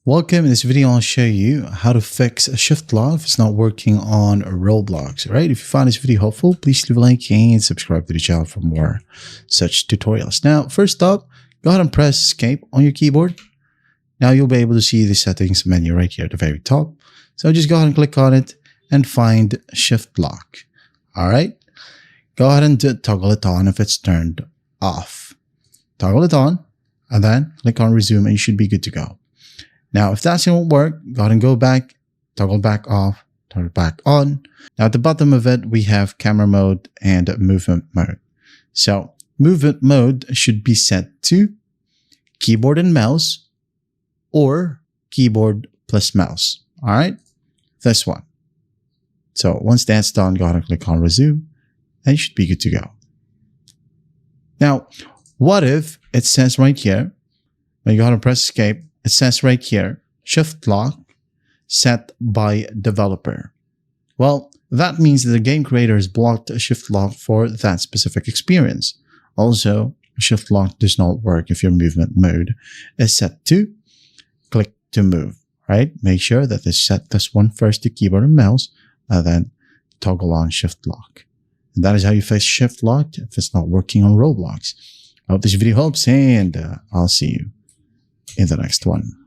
Welcome. In this video, I'll show you how to fix a shift lock if it's not working on Roblox. All right. If you find this video helpful, please leave a like and subscribe to the channel for more such tutorials. Now, first up, go ahead and press escape on your keyboard. Now you'll be able to see the settings menu right here at the very top. So just go ahead and click on it and find shift lock. All right. Go ahead and toggle it on if it's turned off. Toggle it on and then click on resume and you should be good to go. Now, if that won't work, go ahead and go back, toggle back off, toggle back on. Now, at the bottom of it, we have camera mode and movement mode. So, movement mode should be set to keyboard and mouse or keyboard plus mouse. All right, this one. So, once that's done, go ahead and click on resume and you should be good to go. Now, what if it says right here, when you go ahead and press escape, it says right here, shift lock set by developer. Well, that means that the game creator has blocked a shift lock for that specific experience. Also, shift lock does not work if your movement mode is set to click to move, right? Make sure that this set this one first to keyboard and mouse, and then toggle on shift lock. And that is how you fix shift lock if it's not working on Roblox. I hope this video helps, and I'll see you in the next one.